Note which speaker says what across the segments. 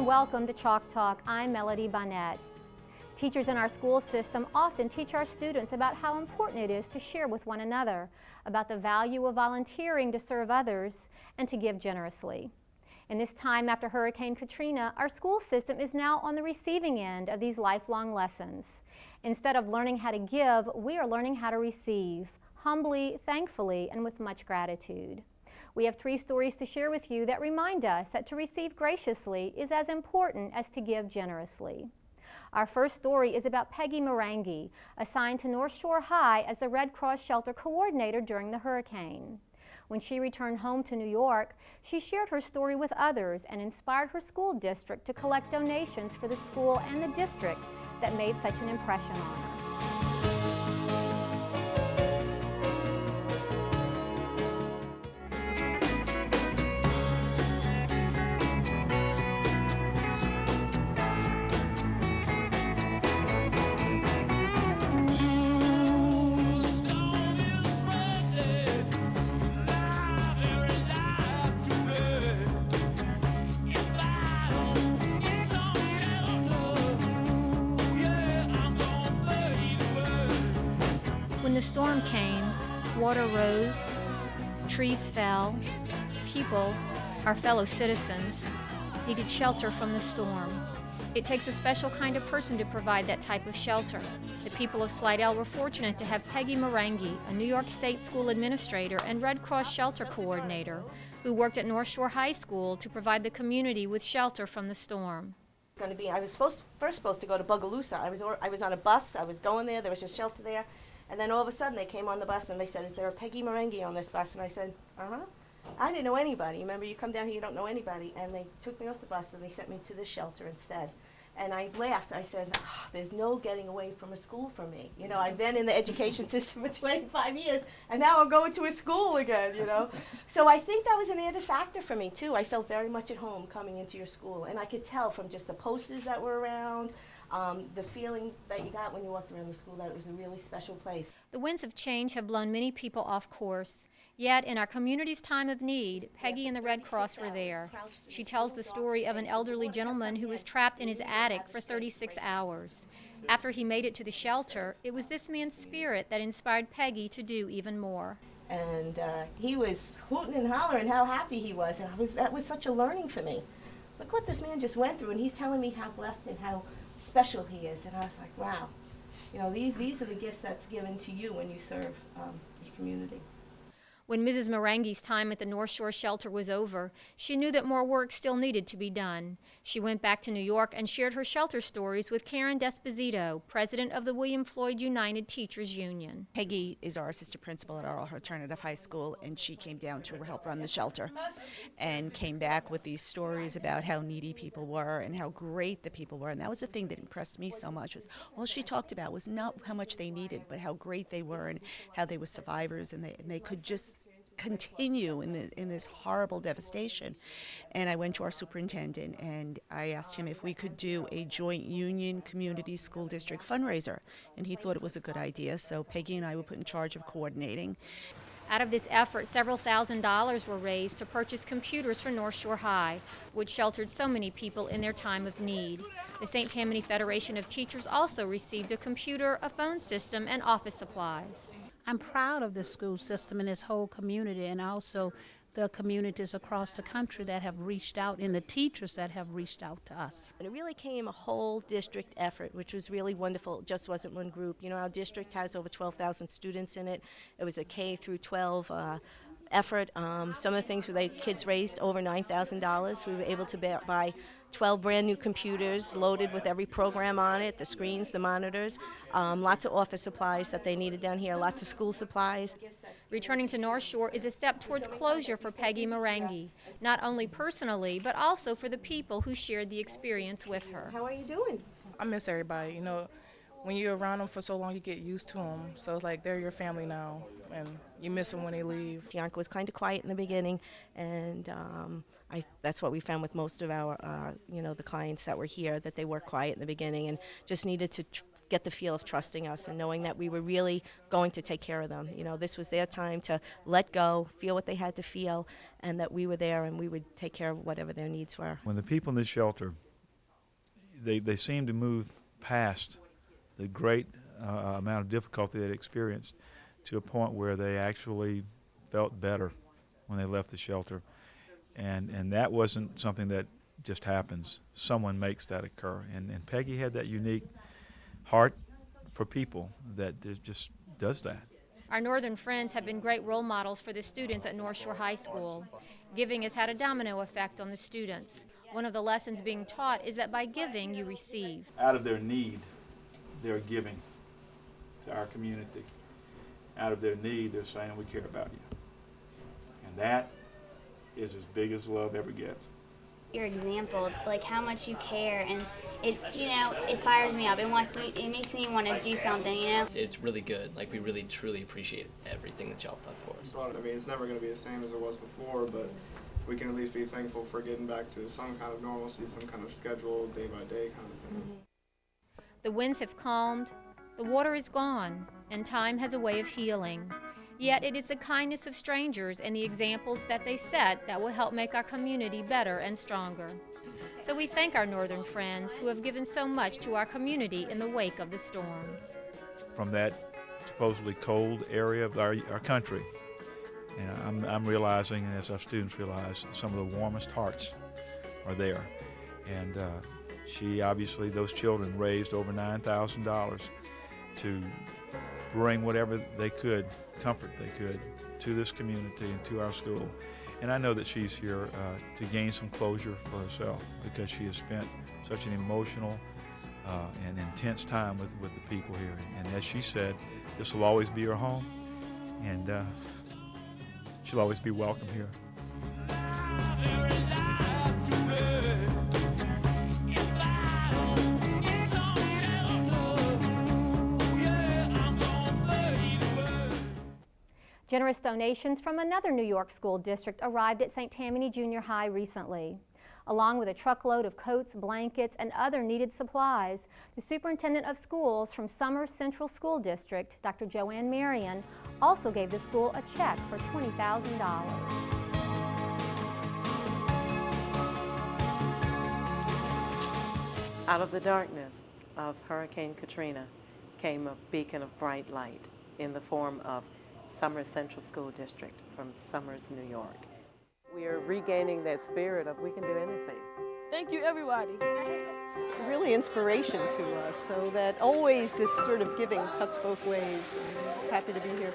Speaker 1: welcome to Chalk Talk. I'm Melody Bonnet. Teachers in our school system often teach our students about how important it is to share with one another, about the value of volunteering to serve others, and to give generously. In this time after Hurricane Katrina, our school system is now on the receiving end of these lifelong lessons. Instead of learning how to give, we are learning how to receive, humbly, thankfully, and with much gratitude. We have 3 stories to share with you that remind us that to receive graciously is as important as to give generously. Our first story is about Peggy Marangi, assigned to North Shore High as the Red Cross Shelter Coordinator during the hurricane. When she returned home to New York, she shared her story with others and inspired her school district to collect donations for the school and the district that made such an impression on her. When the storm came, water rose, trees fell, people, our fellow citizens, needed shelter from the storm. It takes a special kind of person to provide that type of shelter. The people of Slidell were fortunate to have Peggy Marangi, a New York State school administrator and Red Cross Shelter Coordinator, who worked at North Shore High School to provide the community with shelter from the storm.
Speaker 2: I was first supposed to go to Bogalusa. I was on a bus. I was going there. There was a shelter there. And then all of a sudden they came on the bus and they said, "Is there a Peggy Marangi on this bus?" And I said, "Uh-huh." I didn't know anybody. Remember, you come down here, you don't know anybody. And they took me off the bus and they sent me to this shelter instead. And I laughed. I said, there's no getting away from a school for me. You know, I've been in the education system for 25 years, and now I'm going to a school again, you know. So I think that was an added factor for me, too. I felt very much at home coming into your school. And I could tell from just the posters that were around, the feeling that you got when you walked around the school that it was a really special place.
Speaker 1: The winds of change have blown many people off course. Yet, in our community's time of need, Peggy and the Red Cross were there. She tells the story of an elderly gentleman who was trapped in his attic for 36 hours. After he made it to the shelter, it was this man's spirit that inspired Peggy to do even more.
Speaker 2: And he was hooting and hollering how happy he was, and that was such a learning for me. Look what this man just went through, and he's telling me how blessed and how special he is. And I was like, wow, you know, these are the gifts that's given to you when you serve your community.
Speaker 1: When Mrs. Marangi's time at the North Shore Shelter was over, she knew that more work still needed to be done. She went back to New York and shared her shelter stories with Karen Desposito, president of the William Floyd United Teachers Union.
Speaker 3: Peggy is our assistant principal at our alternative high school, and she came down to help run the shelter and came back with these stories about how needy people were and how great the people were. And that was the thing that impressed me so much, was all she talked about was not how much they needed, but how great they were and how they were survivors, and they could just continue in this horrible devastation. And I went to our superintendent and I asked him if we could do a joint union community school district fundraiser, and he thought it was a good idea, so Peggy and I were put in charge of coordinating.
Speaker 1: Out of this effort, several $1,000s were raised to purchase computers for North Shore High, which sheltered so many people in their time of need. The St. Tammany Federation of Teachers also received a computer, a phone system, and office supplies.
Speaker 4: I'm proud of this school system and this whole community, and also the communities across the country that have reached out and the teachers that have reached out to us.
Speaker 2: And it really came a whole district effort, which was really wonderful. It just wasn't one group. You know, our district has over 12,000 students in it. It was a K through 12 effort. Some of the things where the kids raised over $9,000. We were able to buy 12 brand new computers loaded with every program on it, the screens, the monitors, lots of office supplies that they needed down here, lots of school supplies.
Speaker 1: Returning to North Shore is a step towards closure for Peggy Marangi, not only personally, but also for the people who shared the experience with her.
Speaker 2: How are you doing?
Speaker 5: I miss everybody. You know, when you're around them for so long, you get used to them. So it's like they're your family now, and you miss them when they leave.
Speaker 2: Bianca was kind of quiet in the beginning, and that's what we found with most of our, the clients that were here, that they were quiet in the beginning and just needed to get the feel of trusting us and knowing that we were really going to take care of them. You know, this was their time to let go, feel what they had to feel, and that we were there and we would take care of whatever their needs were.
Speaker 6: When the people in this shelter they seem to move past the great amount of difficulty they experienced to a point where they actually felt better when they left the shelter. And that wasn't something that just happens. Someone makes that occur. And Peggy had that unique heart for people that just does that.
Speaker 1: Our Northern Friends have been great role models for the students at North Shore High School. Giving has had a domino effect on the students. One of the lessons being taught is that by giving, you receive.
Speaker 6: Out of their need, they're giving to our community. Out of their need, they're saying, we care about you. And that is as big as love ever gets.
Speaker 7: Your example, like how much you care, and it fires me up. It makes me want to do something,
Speaker 8: It's really good. Like, we really, truly appreciate everything that y'all have done for us.
Speaker 9: I mean, it's never going to be the same as it was before, but we can at least be thankful for getting back to some kind of normalcy, some kind of schedule, day-by-day kind of thing.
Speaker 1: The winds have calmed, the water is gone, and time has a way of healing. Yet it is the kindness of strangers and the examples that they set that will help make our community better and stronger. So we thank our Northern Friends who have given so much to our community in the wake of the storm.
Speaker 6: From that supposedly cold area of our country, and I'm realizing, and as our students realize, some of the warmest hearts are there. And she obviously, those children raised over $9,000 to bring whatever they could, comfort they could, to this community and to our school. And I know that she's here to gain some closure for herself, because she has spent such an emotional and intense time with the people here. And as she said, this will always be her home, and she'll always be welcome here.
Speaker 1: Generous donations from another New York school district arrived at St. Tammany Junior High recently. Along with a truckload of coats, blankets, and other needed supplies, the superintendent of schools from Summers Central School District, Dr. Joanne Marion, also gave the school a check for $20,000.
Speaker 10: Out of the darkness of Hurricane Katrina came a beacon of bright light in the form of Summers Central School District from Summers, New York. We are regaining that spirit of we can do anything.
Speaker 11: Thank you, everybody.
Speaker 12: Really inspiration to us, so that always this sort of giving cuts both ways. I'm just happy to be here.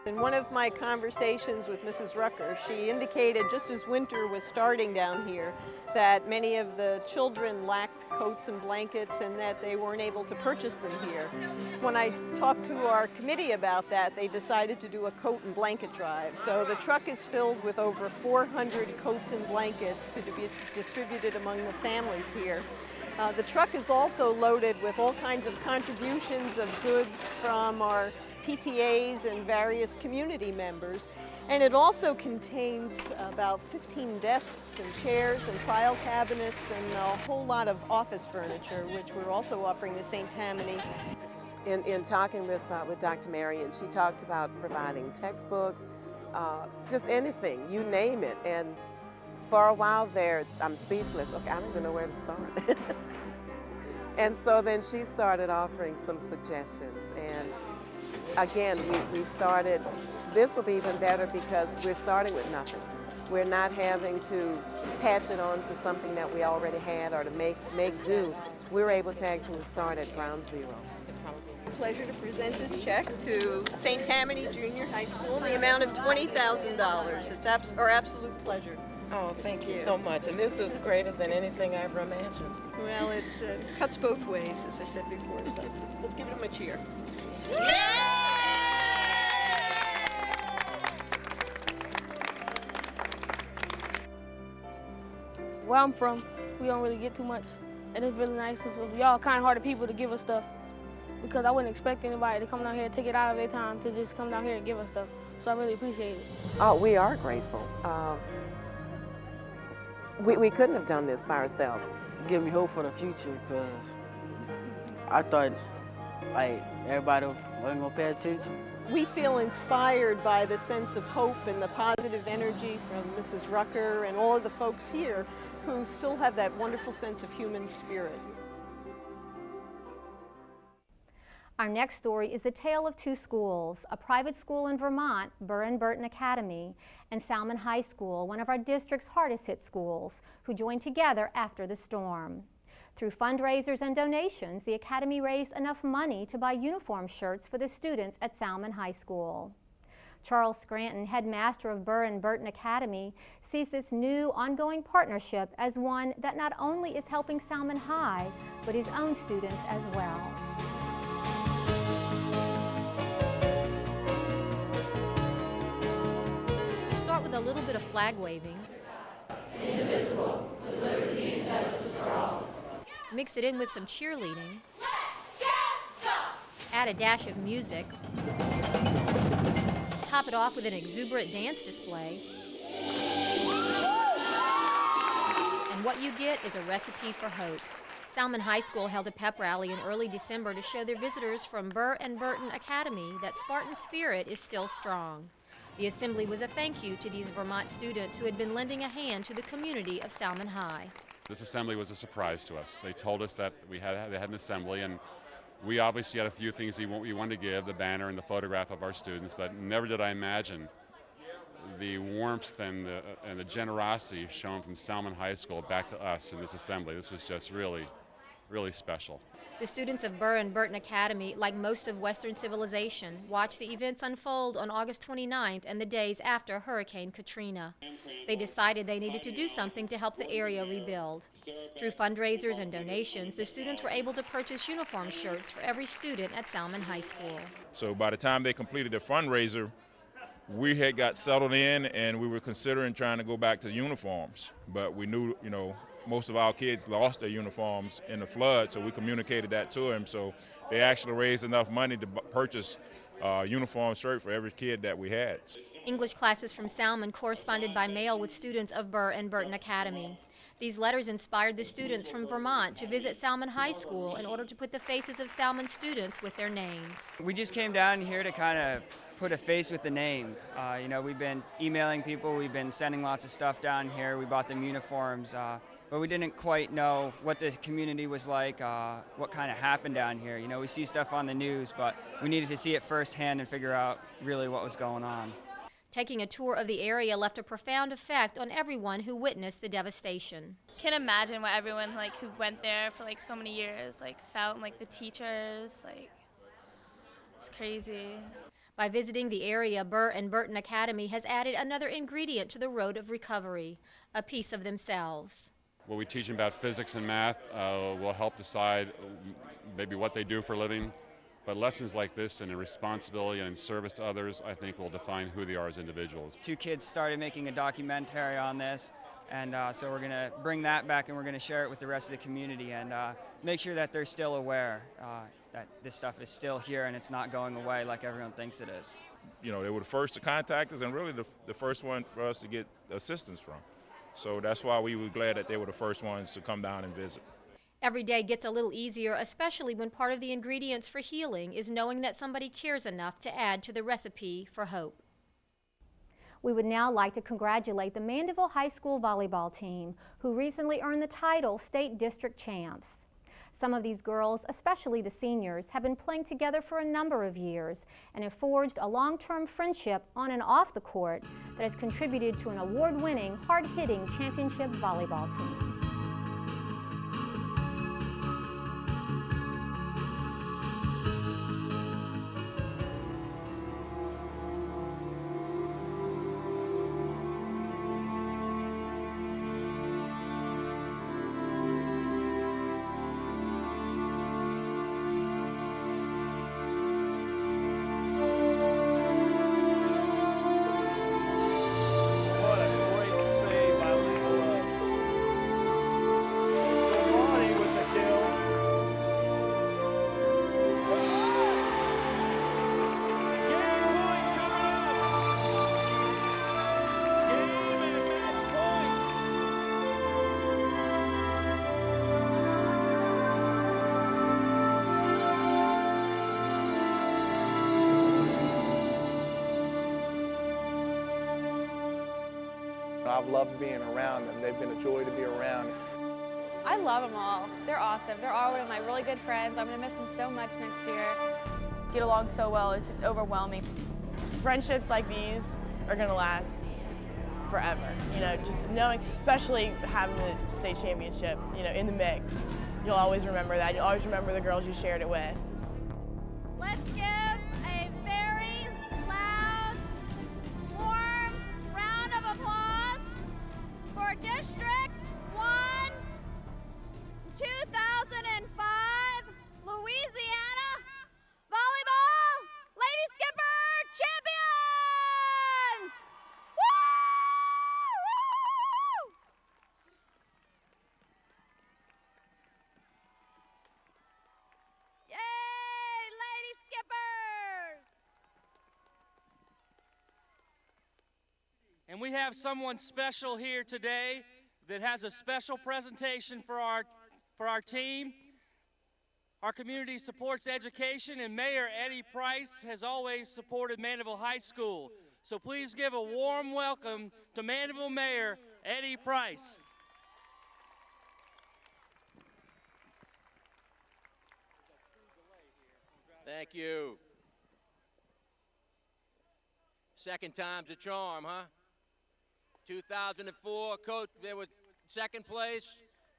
Speaker 12: In one of my conversations with Mrs. Rucker, she indicated just as winter was starting down here that many of the children lacked coats and blankets and that they weren't able to purchase them here. When I talked to our committee about that, they decided to do a coat and blanket drive. So the truck is filled with over 400 coats and blankets to be distributed among the families here. The truck is also loaded with all kinds of contributions of goods from our PTAs and various community members, and it also contains about 15 desks and chairs and file cabinets and a whole lot of office furniture, which we're also offering to St. Tammany.
Speaker 10: In talking with Dr. Marion, she talked about providing textbooks, just anything, you name it. And for a while there, I'm speechless. Okay, I don't even know where to start. And so then she started offering some suggestions. And again, we started, this will be even better because we're starting with nothing. We're not having to patch it on to something that we already had or to make do. We're able to actually start at ground zero.
Speaker 12: Pleasure to present this check to St. Tammany Junior High School in the amount of $20,000. It's our absolute pleasure.
Speaker 10: Oh, thank you so much. And this is greater than anything I ever imagined.
Speaker 12: Well, it cuts both ways, as I said before, so let's give them a cheer.
Speaker 11: Where I'm from, we don't really get too much. And it's really nice of y'all kind-hearted people to give us stuff, because I wouldn't expect anybody to come down here and take it out of their time to just come down here and give us stuff. So I really appreciate it.
Speaker 10: Oh, we are grateful. We couldn't have done this by ourselves.
Speaker 13: Give me hope for the future, because I thought like everybody wasn't gonna pay attention.
Speaker 12: we feel inspired by the sense of hope and the positive energy from Mrs. Rucker and all of the folks here who still have that wonderful sense of human spirit.
Speaker 1: Our next story is the tale of two schools, a private school in Vermont, Burr and Burton Academy, and Salmon High School, one of our district's hardest hit schools, who joined together after the storm. Through fundraisers and donations, the Academy raised enough money to buy uniform shirts for the students at Salmon High School. Charles Scranton, headmaster of Burr and Burton Academy, sees this new ongoing partnership as one that not only is helping Salmon High, but his own students as well. With a little bit of flag waving. Indivisible, with liberty and justice for all. Mix it in with some cheerleading. Add a dash of music. Top it off with an exuberant dance display. And what you get is a recipe for hope. Salmon High School held a pep rally in early December to show their visitors from Burr and Burton Academy that Spartan spirit is still strong. The assembly was a thank you to these Vermont students who had been lending a hand to the community of Salmon High.
Speaker 14: This assembly was a surprise to us. They told us that they had an assembly, and we obviously had a few things we wanted to give, the banner and the photograph of our students, but never did I imagine the warmth and the generosity shown from Salmon High School back to us in this assembly. This was just really, really special.
Speaker 1: The students of Burr and Burton Academy, like most of Western civilization, watched the events unfold on August 29th and the days after Hurricane Katrina. They decided they needed to do something to help the area rebuild. Through fundraisers and donations, the students were able to purchase uniform shirts for every student at Salmon High School.
Speaker 15: So by the time they completed their fundraiser, we had got settled in and we were considering trying to go back to uniforms. But we knew, most of our kids lost their uniforms in the flood, so we communicated that to them. So they actually raised enough money to purchase a uniform shirt for every kid that we had.
Speaker 1: English classes from Salmon corresponded by mail with students of Burr and Burton Academy. These letters inspired the students from Vermont to visit Salmon High School in order to put the faces of Salmon students with their names.
Speaker 13: We just came down here to kind of put a face with the name. We've been emailing people, we've been sending lots of stuff down here, we bought them uniforms. But we didn't quite know what the community was like, what kind of happened down here. We see stuff on the news, but we needed to see it firsthand and figure out really what was going on.
Speaker 1: Taking a tour of the area left a profound effect on everyone who witnessed the devastation.
Speaker 16: Can't imagine what everyone who went there for so many years felt, and the teachers, it's crazy.
Speaker 1: By visiting the area, Burr and Burton Academy has added another ingredient to the road of recovery, a piece of themselves.
Speaker 14: What we teach them about physics and math will help decide maybe what they do for a living. But lessons like this and a responsibility and service to others, I think, will define who they are as individuals.
Speaker 13: Two kids started making a documentary on this, and so we're going to bring that back and we're going to share it with the rest of the community and make sure that they're still aware that this stuff is still here and it's not going away like everyone thinks it is.
Speaker 15: They were the first to contact us and really the first one for us to get assistance from. So that's why we were glad that they were the first ones to come down and visit.
Speaker 1: Every day gets a little easier, especially when part of the ingredients for healing is knowing that somebody cares enough to add to the recipe for hope. We would now like to congratulate the Mandeville High School volleyball team, who recently earned the title State District Champs. Some of these girls, especially the seniors, have been playing together for a number of years and have forged a long-term friendship on and off the court that has contributed to an award-winning, hard-hitting championship volleyball team.
Speaker 17: I've loved being around them. They've been a joy to be around.
Speaker 18: I love them all. They're awesome. They're all one of my really good friends. I'm going to miss them so much next year.
Speaker 19: Get along so well. It's just overwhelming. Friendships like these are going to last forever. You know, just knowing, especially having the state championship, you know, in the mix. You'll always remember that. You'll always remember the girls you shared it with.
Speaker 20: Let's give a very loud, warm round of applause for District 1, 2005 Louisiana Volleyball Lady Skipper Champions! Woo! Yay, Lady Skippers!
Speaker 21: And we have someone special here today that has a special presentation for our team. Our community supports education, and Mayor Eddie Price has always supported Mandeville High School. So please give a warm welcome to Mandeville Mayor Eddie Price.
Speaker 22: Thank you. Second time's a charm, huh? 2004, Coach, they were second place.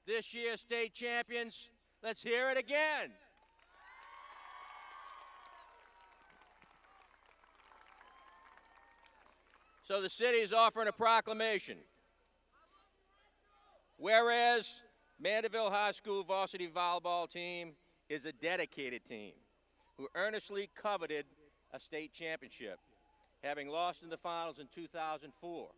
Speaker 22: This year, state champions. Let's hear it again. So the city is offering a proclamation. Whereas Mandeville High School varsity volleyball team is a dedicated team who earnestly coveted a state championship, having lost in the finals in 2004.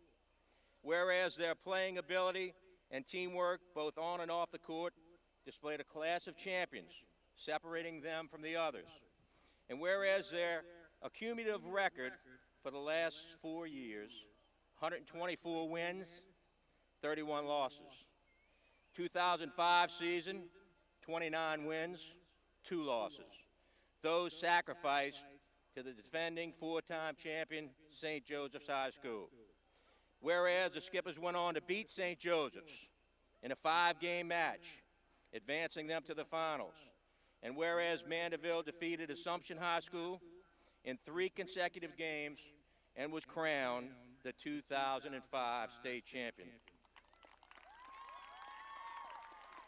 Speaker 22: Whereas their playing ability and teamwork, both on and off the court, displayed a class of champions, separating them from the others. And whereas their accumulative record for the last 4 years, 124 wins, 31 losses. 2005 season, 29 wins, 2 losses. Those sacrificed to the defending 4-time champion, St. Joseph's High School. Whereas the Skippers went on to beat St. Joseph's in a 5-game match, advancing them to the finals. And whereas Mandeville defeated Assumption High School in 3 consecutive games and was crowned the 2005 state champion.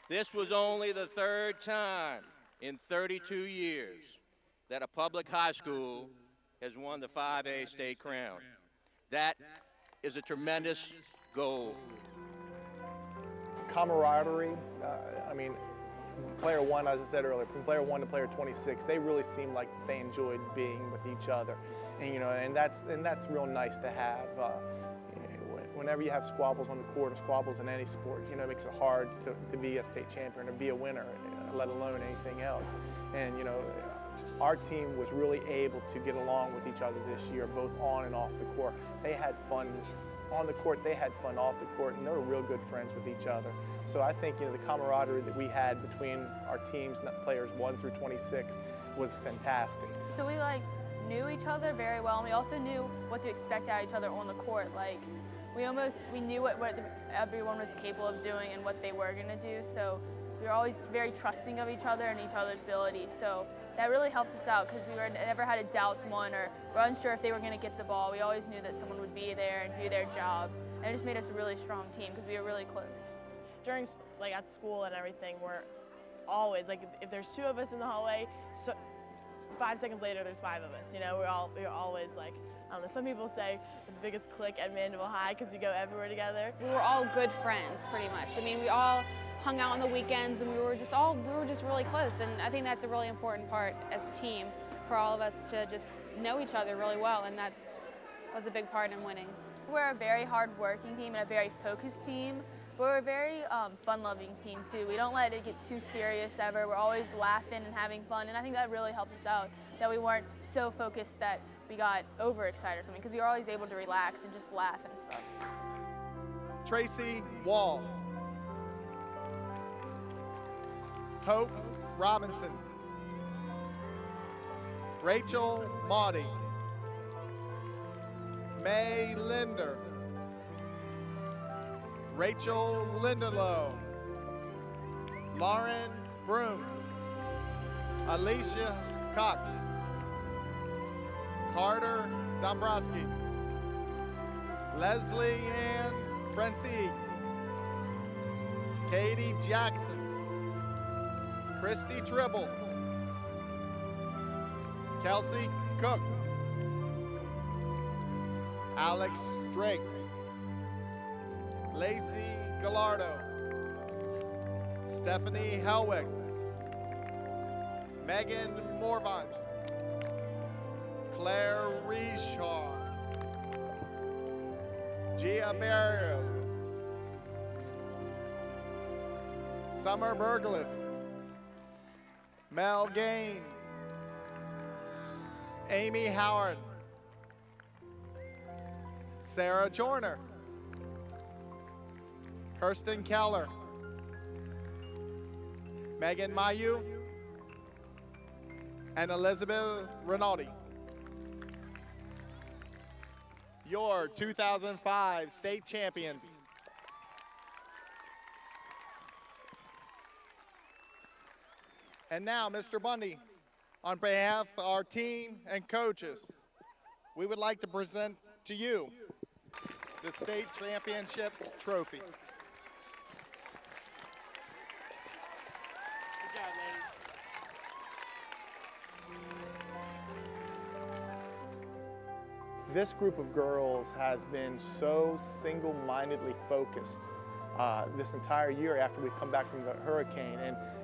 Speaker 22: This was only the 3rd time in 32 years that a public high school has won the 5A state crown. That is a tremendous goal.
Speaker 17: Camaraderie, I mean, player 1, as I said earlier, from player 1 to player 26, they really seemed like they enjoyed being with each other, and you know, and that's real nice to have. Whenever you have squabbles on the court or squabbles in any sport, you know, it makes it hard to be a state champion or be a winner, let alone anything else. And you know, our team was really able to get along with each other this year, both on and off the court. They had fun on the court, they had fun off the court, and they were real good friends with each other. So I think, you know, the camaraderie that we had between our teams, players 1 through 26, was fantastic.
Speaker 19: So we knew each other very well, and we also knew what to expect out of each other on the court. Like we knew what everyone was capable of doing and what they were going to do. So we were always very trusting of each other and each other's abilities. So that really helped us out because we never had to doubt someone or were unsure if they were going to get the ball. We always knew that someone would be there and do their job. And it just made us a really strong team because we were really close. During at school and everything, we're always if there's 2 of us in the hallway, so 5 seconds later there's 5 of us. You know, we're always I don't know, some people say we're the biggest clique at Mandeville High because we go everywhere together.
Speaker 18: We were all good friends, pretty much. I mean, we all hung out on the weekends, and we were just really close. And I think that's a really important part as a team for all of us to just know each other really well, and that was a big part in winning.
Speaker 19: We're a very hard-working team and a very focused team. We're a very fun-loving team too. We don't let it get too serious ever. We're always laughing and having fun, and I think that really helped us out, that we weren't so focused that we got overexcited or something, because we were always able to relax and just laugh and stuff.
Speaker 17: Tracy Wall. Hope Robinson. Rachel Maudie. May Linder. Rachel Lindelof, Lauren Broom, Alicia Cox, Carter Dombrowski, Leslie Ann Francine, Katie Jackson, Christy Tribble, Kelsey Cook, Alex Drake, Lacey Gallardo, Stephanie Helwig, Megan Morvant, Claire Richard, Gia Barrios, Summer Burgess, Mel Gaines, Amy Howard, Sarah Joyner, Kirsten Keller, Megan Mayu, and Elizabeth Rinaldi. Your 2005 state champions. And now, Mr. Bundy, on behalf of our team and coaches, we would like to present to you the state championship trophy.
Speaker 21: Good job, ladies.
Speaker 17: This group of girls has been so single-mindedly focused this entire year after we've come back from the hurricane,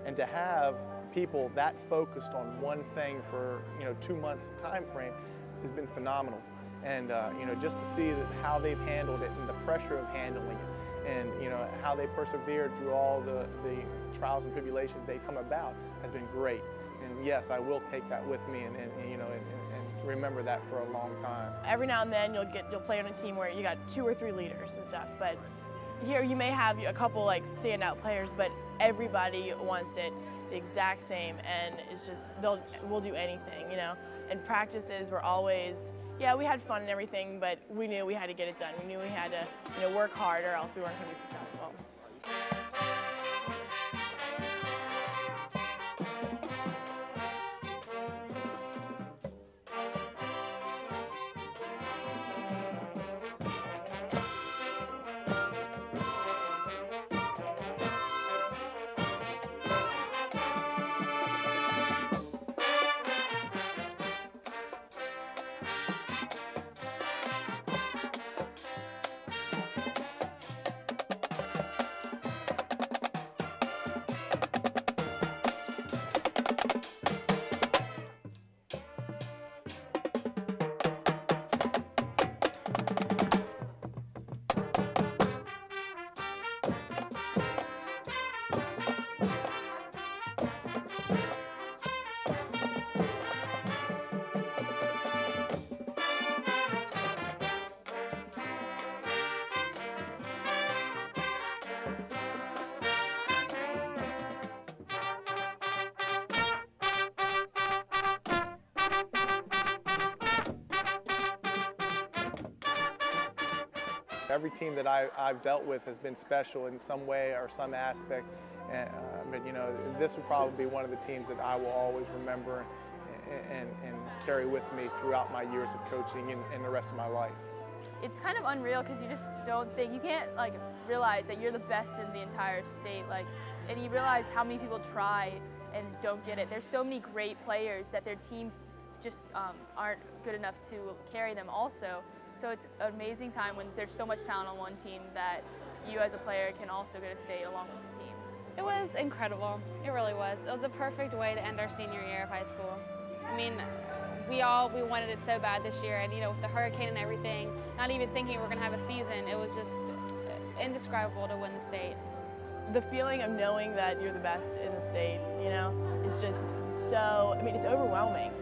Speaker 17: and to have people that focused on one thing for 2 months time frame has been phenomenal. And just to see how they've handled it and the pressure of handling it, and how they persevered through all the trials and tribulations they come about has been great. And yes, I will take that with me and remember that for a long time.
Speaker 3: Every now and then you'll play on a team where you got 2 or 3 leaders and stuff, but here you may have a couple like standout players, but everybody wants it the exact same, and it's just we'll do anything, And practices were always, yeah, we had fun and everything, but we knew we had to get it done. We knew we had to work hard, or else we weren't going to be successful.
Speaker 17: Every team that I've dealt with has been special in some way or some aspect, but this will probably be one of the teams that I will always remember and carry with me throughout my years of coaching and the rest of my life.
Speaker 19: It's kind of unreal because you just don't think, you can't realize that you're the best in the entire state, and you realize how many people try and don't get it. There's so many great players that their teams just aren't good enough to carry them also. So it's an amazing time when there's so much talent on one team that you as a player can also go to state along with the team.
Speaker 18: It was incredible. It really was. It was a perfect way to end our senior year of high school. I mean, we wanted it so bad this year, and with the hurricane and everything, not even thinking we're going to have a season, it was just indescribable to win the state.
Speaker 3: The feeling of knowing that you're the best in the state, is just so, it's overwhelming.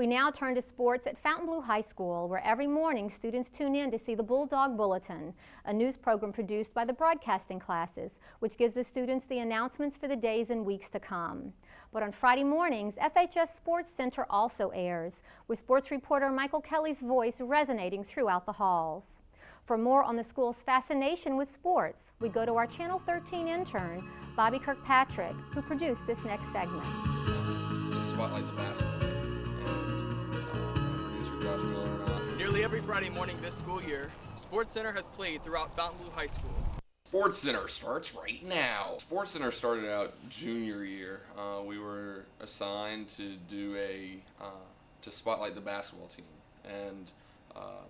Speaker 1: We now turn to sports at Fontainebleau High School, where every morning students tune in to see the Bulldog Bulletin, a news program produced by the broadcasting classes, which gives the students the announcements for the days and weeks to come. But on Friday mornings, FHS Sports Center also airs, with sports reporter Michael Kelly's voice resonating throughout the halls. For more on the school's fascination with sports, we go to our Channel 13 intern, Bobby Kirkpatrick, who produced this next segment.
Speaker 4: Spotlight the basketball team, and producer Josh Miller and I.
Speaker 5: Nearly every Friday morning this school year, Sports Center has played throughout Fontainebleau High School.
Speaker 4: Sports Center starts right now. Sports Center started out junior year. We were assigned to do to spotlight the basketball team, and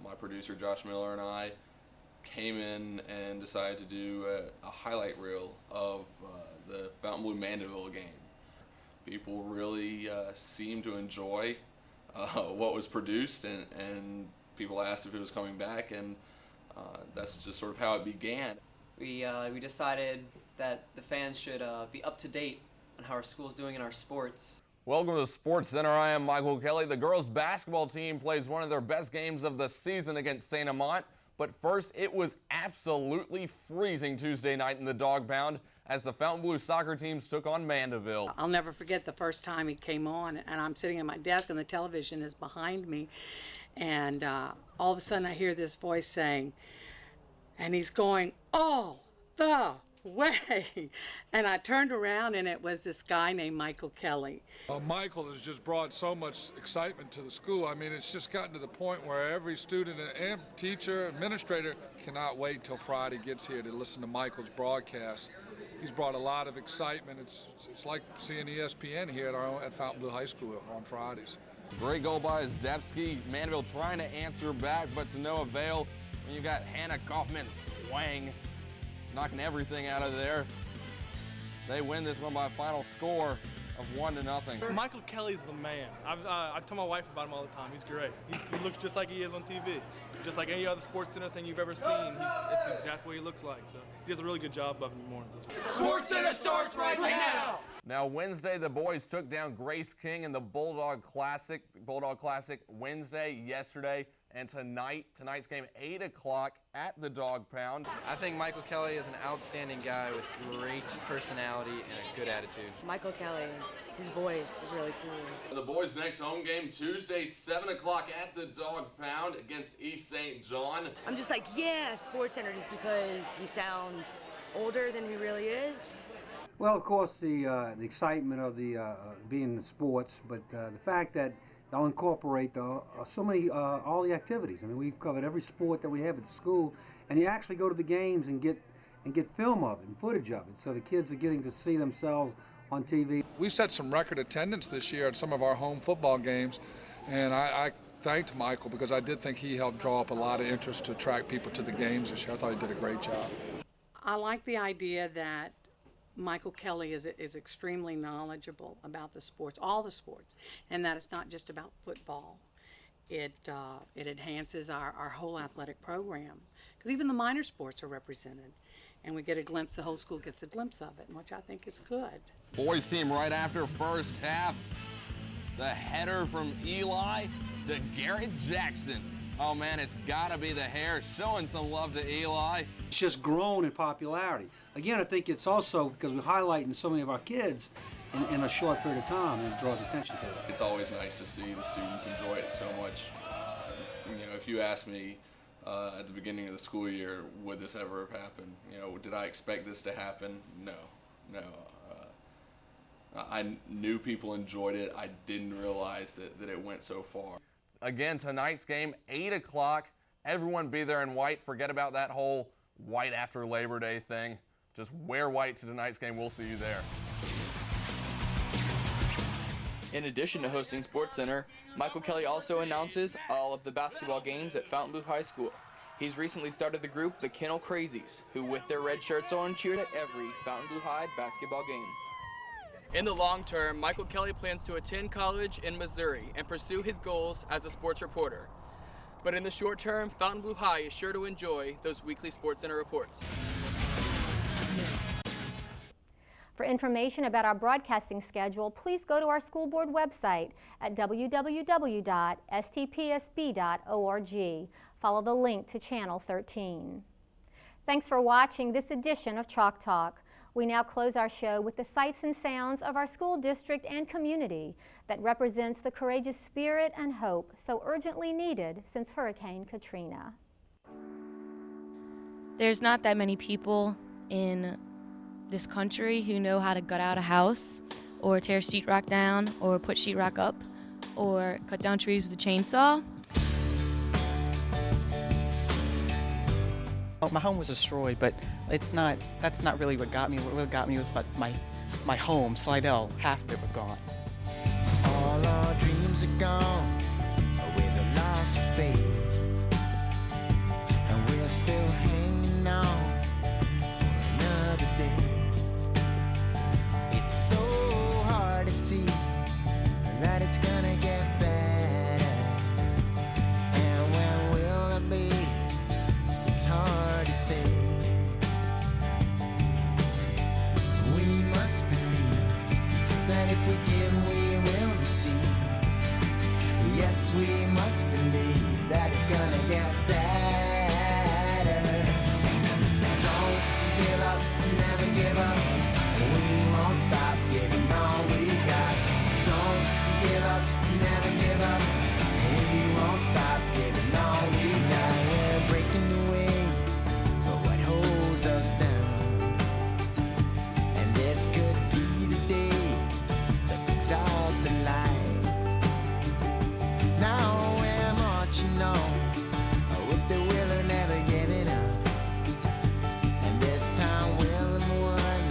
Speaker 4: my producer Josh Miller and I came in and decided to do a highlight reel of the Fontainebleau Mandeville game. People really seemed to enjoy what was produced, and people asked if it was coming back, and that's just sort of how it began.
Speaker 23: We decided that the fans should be up to date on how our school's doing in our sports.
Speaker 24: Welcome to Sports Center. I am Michael Kelly. The girls basketball team plays one of their best games of the season against St. Amant. But first, it was absolutely freezing Tuesday night in the Dog Pound as the Fontainebleau soccer teams took on Mandeville.
Speaker 25: I'll never forget the first time he came on, and I'm sitting at my desk and the television is behind me, and all of a sudden I hear this voice saying, and he's going all the way, and I turned around and it was this guy named Michael Kelly.
Speaker 26: Michael has just brought so much excitement to the school. I mean, it's just gotten to the point where every student and teacher, administrator cannot wait till Friday gets here to listen to Michael's broadcast. He's brought a lot of excitement. It's like seeing ESPN here at Fontainebleau High School on Fridays.
Speaker 24: Great goal by Zdebski. Mandeville trying to answer back, but to no avail. When you got Hannah Kaufman swang, knocking everything out of there. They win this one by a final score of 1-0.
Speaker 27: Michael Kelly's the man. I tell my wife about him all the time. He's great. He looks just like he is on TV. Just like any other Sports Center thing you've ever seen. It's exactly what he looks like. So he does a really good job of it in the mornings.
Speaker 4: Sports Center starts right now.
Speaker 24: Now Wednesday, the boys took down Grace King in the Bulldog Classic Wednesday, yesterday, and tonight's game 8 o'clock at the Dog Pound.
Speaker 23: I think Michael Kelly is an outstanding guy with great personality and a good attitude.
Speaker 28: Michael Kelly, his voice is really cool.
Speaker 4: The boys' next home game Tuesday, 7 o'clock at the Dog Pound against East St. John.
Speaker 28: I'm just like, yeah, Sports Center, just because he sounds older than he really is.
Speaker 29: Well, of course, the excitement of being in the sports, but the fact that they'll incorporate all the activities. I mean, we've covered every sport that we have at the school, and you actually go to the games and get film of it and footage of it, so the kids are getting to see themselves on TV.
Speaker 26: We set some record attendance this year at some of our home football games, and I thanked Michael because I did think he helped draw up a lot of interest to attract people to the games this year. I thought he did a great job.
Speaker 25: I like the idea that Michael Kelly is extremely knowledgeable about the sports, all the sports, and that it's not just about football. It enhances our whole athletic program, because even the minor sports are represented, and we get a glimpse, the whole school gets a glimpse of it, which I think is good.
Speaker 24: Boys team right after first half. The header from Eli to Garrett Jackson. Oh man, it's gotta be the hair showing some love to Eli.
Speaker 29: It's just grown in popularity. Again, I think it's also because we're highlighting so many of our kids in a short period of time, and it draws attention to it.
Speaker 4: It's always nice to see the students enjoy it so much. If you asked me at the beginning of the school year, would this ever have happened? Did I expect this to happen? No. I knew people enjoyed it. I didn't realize that it went so far.
Speaker 24: Again, tonight's game, 8 o'clock. Everyone be there in white. Forget about that whole white after Labor Day thing. Just wear white to tonight's game. We'll see you there.
Speaker 5: In addition to hosting Sports Center, Michael Kelly also announces all of the basketball games at Fontainebleau High School. He's recently started the group the Kennel Crazies, who with their red shirts on cheered at every Fontainebleau High basketball game. In the long term, Michael Kelly plans to attend college in Missouri and pursue his goals as a sports reporter. But in the short term, Fontainebleau High is sure to enjoy those weekly Sports Center reports.
Speaker 1: For information about our broadcasting schedule, please go to our school board website at www.stpsb.org. Follow the link to Channel 13. Thanks for watching this edition of Chalk Talk. We now close our show with the sights and sounds of our school district and community that represents the courageous spirit and hope so urgently needed since Hurricane Katrina.
Speaker 2: There's not that many people in this country who know how to gut out a house or tear sheetrock down or put sheetrock up or cut down trees with a chainsaw.
Speaker 6: My home was destroyed, but that's not really what got me. What really got me was my home, Slidell, half of it was gone.
Speaker 7: All our dreams are gone with the loss of faith, and we're still hanging on for another day. It's so hard to see that it's gonna get better, and when will it be? It's hard to say. We must believe that if we give, we will receive. Yes, we must believe that it's gonna get better. Don't give up, never give up. We won't stop giving all we got. Don't give up, never give up. We won't stop giving all we got. We're breaking away for what holds us down, and this could be the day that brings out the light. Now we're marching on with the will of never giving up, and this time we'll have won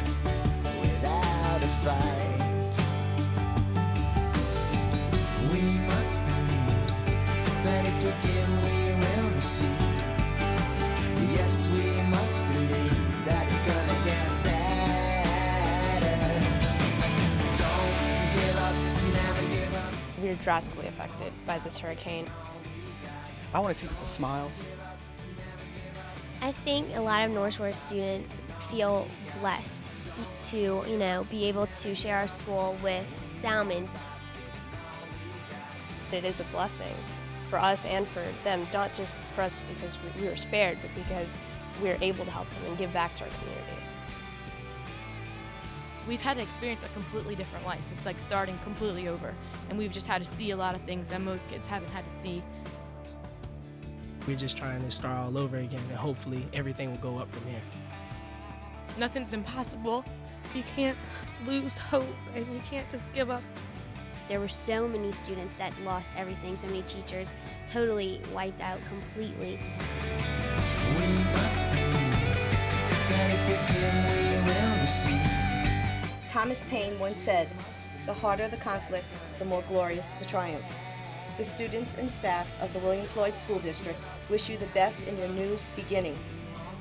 Speaker 7: without a fight. We must believe that if we give, we will receive. Yes, we must believe that it's gonna get better. Don't give up, never give up.
Speaker 8: We were drastically affected by this hurricane.
Speaker 6: I want to see people smile.
Speaker 9: I think a lot of North Shore students feel blessed to, be able to share our school with Salmon.
Speaker 8: It is a blessing for us and for them, not just for us because we were spared, but because we were able to help them and give back to our community.
Speaker 2: We've had to experience a completely different life. It's like starting completely over, and we've just had to see a lot of things that most kids haven't had to see.
Speaker 10: We're just trying to start all over again, and hopefully everything will go up from here.
Speaker 2: Nothing's impossible. You can't lose hope, and you can't just give up.
Speaker 9: There were so many students that lost everything, so many teachers totally wiped out completely.
Speaker 7: We must believe that if we give, we will receive.
Speaker 11: Thomas Paine once said, "The harder the conflict, the more glorious the triumph." The students and staff of the William Floyd School District wish you the best in your new beginning.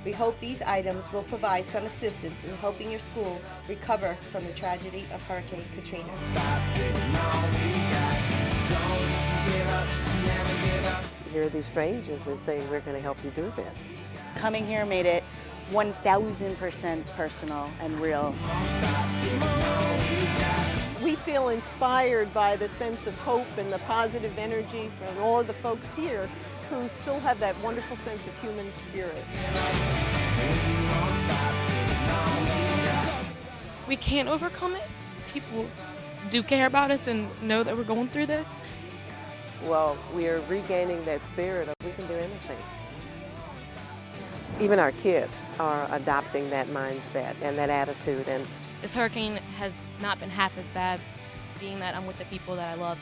Speaker 11: We hope these items will provide some assistance in helping your school recover from the tragedy of Hurricane Katrina.
Speaker 7: Stop giving all we got. Don't give up, never give up.
Speaker 12: Hear these strangers and say, we're going to help you do this.
Speaker 16: Coming here made it 1,000% personal and real.
Speaker 30: We feel inspired by the sense of hope and the positive energy from all of the folks here who still have that wonderful sense of human spirit.
Speaker 2: We can't overcome it. People do care about us and know that we're going through this.
Speaker 12: Well, we are regaining that spirit of we can do anything. Even our kids are adopting that mindset and that attitude. And
Speaker 2: this hurricane has not been half as bad, being that I'm with the people that I love.